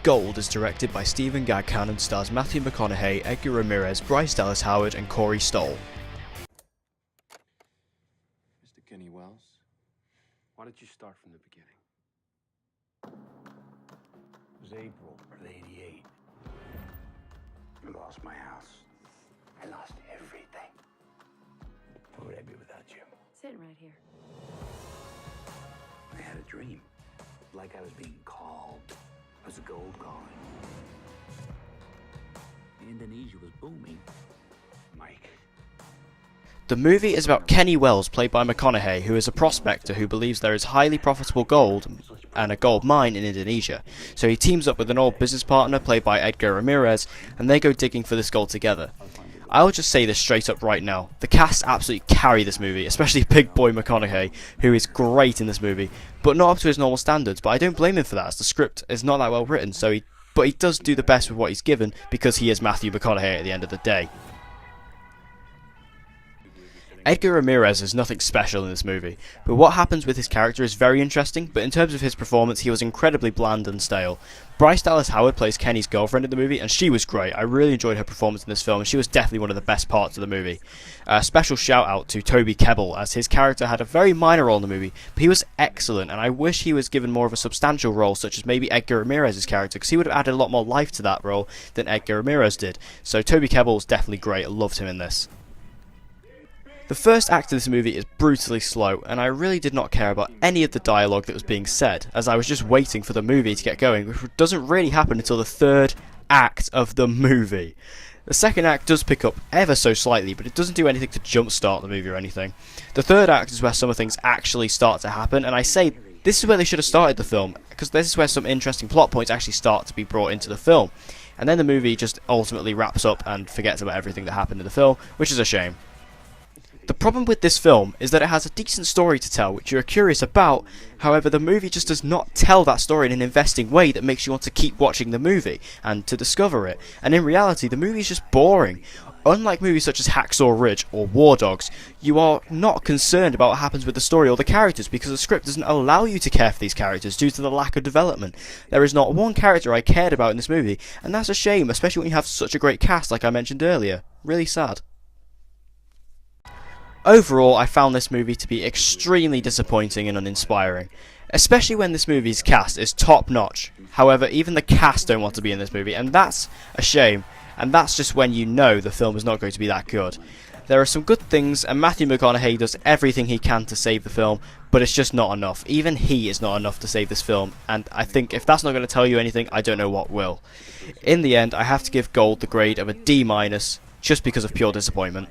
Gold is directed by Stephen Gaghan and stars Matthew McConaughey, Edgar Ramirez, Bryce Dallas Howard and Corey Stoll. Mr. Kenny Wells, why don't you start from the beginning? It was April of '88. I lost my house. I lost everything. Where would I be without you? Sitting right here. I had a dream. Like I was being called. It was a gold calling. Indonesia was booming. Mike. The movie is about Kenny Wells, played by McConaughey, who is a prospector who believes there is highly profitable gold and a gold mine in Indonesia. So he teams up with an old business partner, played by Edgar Ramirez, and they go digging for this gold together. I'll just say this straight up right now. The cast absolutely carry this movie, especially Big Boy McConaughey, who is great in this movie, but not up to his normal standards. But I don't blame him for that, as the script is not that well written, but he does do the best with what he's given, because he is Matthew McConaughey at the end of the day. Edgar Ramirez is nothing special in this movie, but what happens with his character is very interesting, but in terms of his performance he was incredibly bland and stale. Bryce Dallas Howard plays Kenny's girlfriend in the movie, and she was great. I really enjoyed her performance in this film, and she was definitely one of the best parts of the movie. A special shout out to Toby Kebbell, as his character had a very minor role in the movie, but he was excellent, and I wish he was given more of a substantial role, such as maybe Edgar Ramirez's character, because he would have added a lot more life to that role than Edgar Ramirez did. So Toby Kebbell was definitely great. I loved him in this. The first act of this movie is brutally slow, and I really did not care about any of the dialogue that was being said, as I was just waiting for the movie to get going, which doesn't really happen until the third act of the movie. The second act does pick up ever so slightly, but it doesn't do anything to jumpstart the movie or anything. The third act is where some of things actually start to happen, and I say this is where they should have started the film, because this is where some interesting plot points actually start to be brought into the film. And then the movie just ultimately wraps up and forgets about everything that happened in the film, which is a shame. The problem with this film is that it has a decent story to tell, which you are curious about. However, the movie just does not tell that story in an investing way that makes you want to keep watching the movie and to discover it. And in reality, the movie is just boring. Unlike movies such as Hacksaw Ridge or War Dogs, you are not concerned about what happens with the story or the characters, because the script doesn't allow you to care for these characters due to the lack of development. There is not one character I cared about in this movie, and that's a shame, especially when you have such a great cast like I mentioned earlier. Really sad. Overall, I found this movie to be extremely disappointing and uninspiring, especially when this movie's cast is top notch. However, even the cast don't want to be in this movie, and that's a shame, and that's just when you know the film is not going to be that good. There are some good things, and Matthew McConaughey does everything he can to save the film, but it's just not enough. Even he is not enough to save this film, and I think if that's not going to tell you anything, I don't know what will. In the end, I have to give Gold the grade of a D-, just because of pure disappointment.